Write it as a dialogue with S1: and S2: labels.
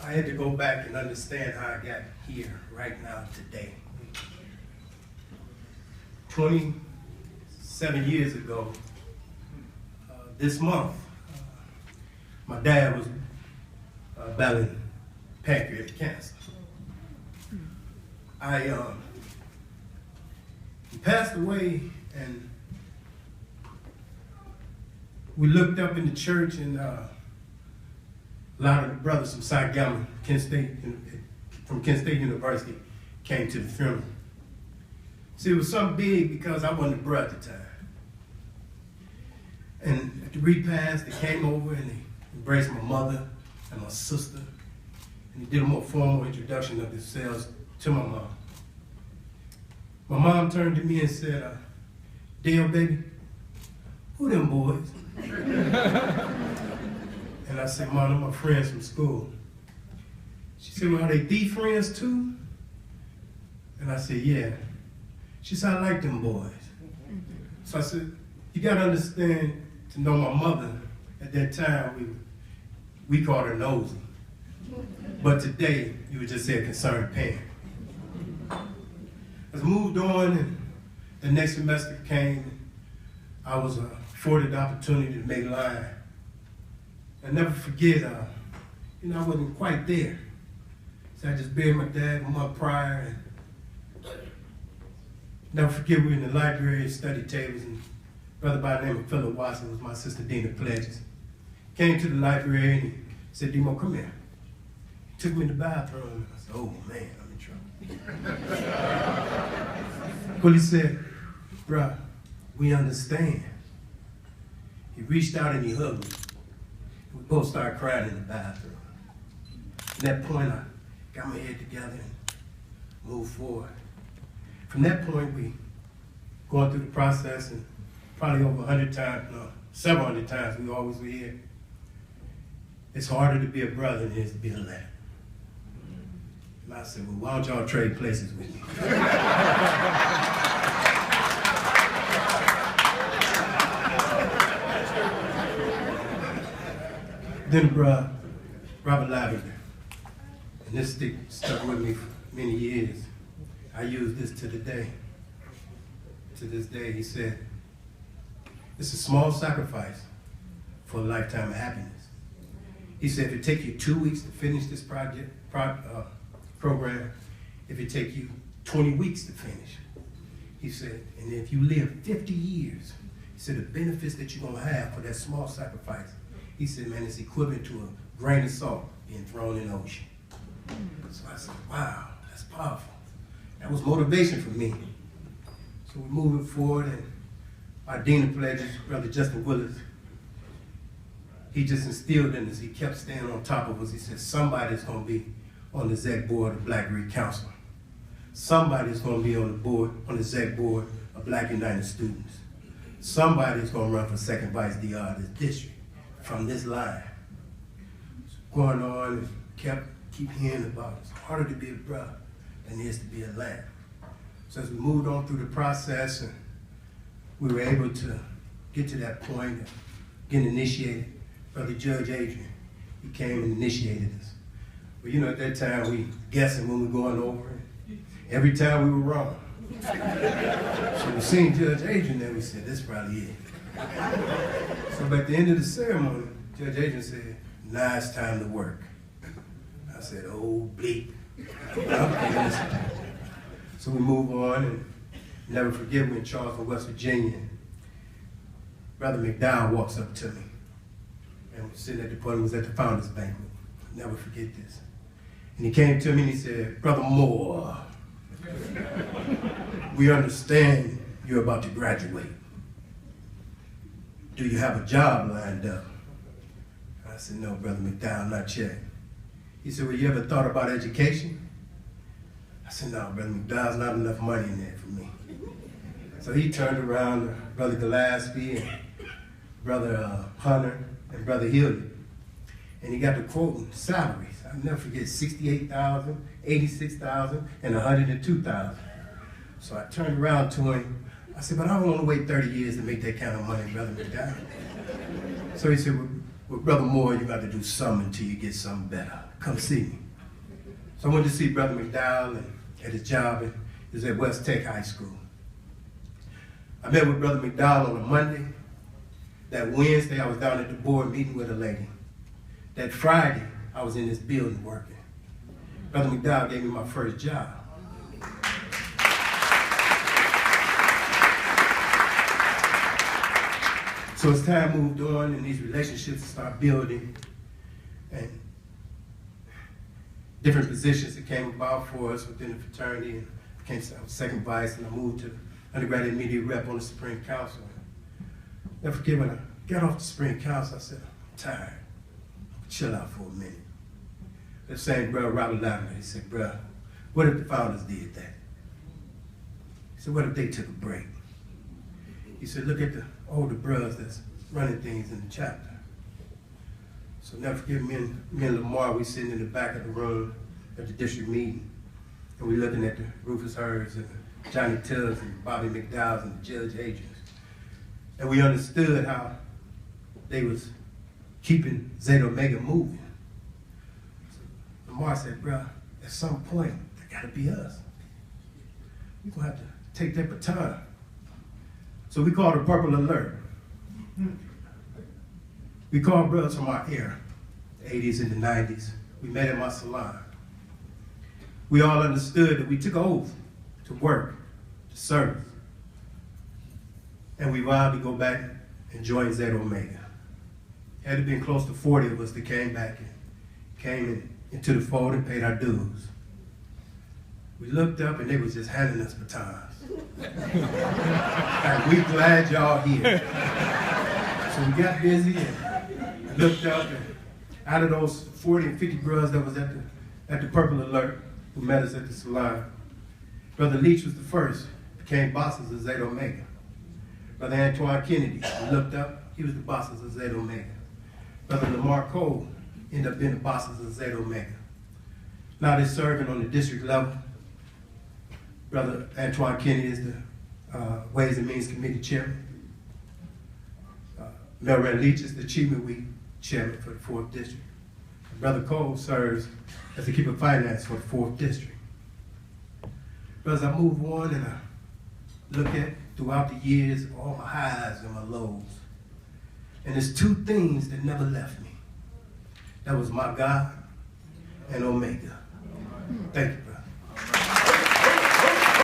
S1: I had to go back and understand how I got here right now today. 27 years ago, this month, my dad was battling pancreatic cancer. He passed away, and we looked up in the church, and a lot of the brothers from South Galvin, from Kent State University, came to the funeral. See, it was something big because I wasn't a brother at the time. And at the repast, they came over and they embraced my mother and my sister, and they did a more formal introduction of themselves to my mom. My mom turned to me and said, "Dale, baby, who them boys?" And I said, "Mom, they're my friends from school." She said, "Well, are they thief friends too?" And I said, "Yeah." She said, "I like them boys." So I said, "You gotta understand, to know my mother, at that time, we called her nosy. But today, you would just say a concerned parent." As I moved on, and the next semester came, I was afforded the opportunity to make line. I never forget, I wasn't quite there. So I just buried my dad a month prior, and never forget, we were in the library, study tables, and a brother by the name of Philip Watson was my sister Dean of Pledges. Came to the library and he said, "DMo, come here." He took me in the bathroom. I said, "Oh man, I'm in trouble." Well, he said, "Bruh, we understand." He reached out and he hugged me. We both started crying in the bathroom. At that point, I got my head together and moved forward. From that point, we going through the process, and probably over 100 times, several hundred times, we always were here. It's harder to be a brother than it is to be a lad. And I said, "Well, why don't y'all trade places with me?" Then Robert Lavender, and this stuck with me for many years. I use this to the day. To this day, he said, "It's a small sacrifice for a lifetime of happiness." He said, "If it takes you 2 weeks to finish this program, if it takes you 20 weeks to finish," he said, "and if you live 50 years, he said, the benefits that you're gonna have for that small sacrifice," he said, "man, it's equivalent to a grain of salt being thrown in the ocean." So I said, wow, that's powerful. That was motivation for me. So we're moving forward, and our Dean of Pledges, Brother Justin Willis, he just instilled in us, he kept staying on top of us. He said, somebody's gonna be on the exec board of Black Greek Council. Somebody's gonna be on the exec board of Black United Students. Somebody's gonna run for second vice DR of this district from this line. Going on, and keep hearing about it. It's harder to be a brother than it is to be a lad. So as we moved on through the process, and we were able to get to that point of getting initiated, Brother Judge Adrian, he came and initiated us. But at that time, we guessing when we were going over it. Every time we were wrong. So we seen Judge Adrian, and we said, "This probably it." So at the end of the ceremony, Judge Adrian said, "Now it's time to work." I said, "Oh, bleep." So we move on, and never forget, we're in Charleston, West Virginia. Brother McDowell walks up to me, and we're sitting at the podium, was at the Founders Banquet. Never forget this. And he came to me and he said, "Brother Moore, we understand you're about to graduate. Do you have a job lined up?" I said, "No, Brother McDowell, not yet." He said, "Well, you ever thought about education?" I said, "No, Brother McDowell's not enough money in there for me." So he turned around to Brother Gillespie and Brother Hunter and Brother Hilliard, and he got to quoting salaries. I'll never forget, $68,000, $86,000, and $102,000. So I turned around to him. I said, "But I don't want to wait 30 years to make that kind of money, Brother McDowell." So he said, well, But Brother Moore, you got to do something until you get something better. Come see me. So I went to see Brother McDowell at his job. He was at West Tech High School. I met with Brother McDowell on a Monday. That Wednesday, I was down at the board meeting with a lady. That Friday, I was in this building working. Brother McDowell gave me my first job. So as time moved on and these relationships started building and different positions that came about for us within the fraternity, and I was second vice, and I moved to undergraduate immediate rep on the Supreme Council. Never forget when I got off the Supreme Council, I said, I'm tired. Chill out for a minute. That same brother, Robert Lavender, he said, bro, what if the founders did that? He said, what if they took a break? He said, look at the older brothers that's running things in the chapter. So never forget, me and Lamar, we sitting in the back of the room at the district meeting, and we looking at the Rufus Herds and the Johnny Tubbs and Bobby McDowells and the Judge Hadrians. And we understood how they was keeping Zeta Omega moving. So Lamar said, bro, at some point, that gotta be us. We're gonna have to take that baton. So we called a Purple Alert. We called brothers from our era, the 80s and the 90s. We met in my salon. We all understood that we took an oath to work, to serve. And we vowed to go back and join Zeta Omega. It had been close to 40 of us that came back and came into the fold and paid our dues. We looked up and they was just handing us batons. Like, we glad y'all here. So we got busy and looked up, and out of those 40 and 50 brothers that was at the Purple Alert who met us at the salon, Brother Leach was the first, became bosses of Zeta Omega. Brother Antoine Kennedy, we looked up, he was the bosses of Zeta Omega. Brother Lamar Cole ended up being the bosses of Zeta Omega. Now they're serving on the district level. Brother Antoine Kennedy is the Ways and Means Committee chairman. Melred Leach is the Achievement Week chairman for the 4th District. And Brother Cole serves as the Keeper of Finance for the 4th District. But as I move on and I look at throughout the years all my highs and my lows, and there's two things that never left me. That was my God and Omega. Thank you, brother.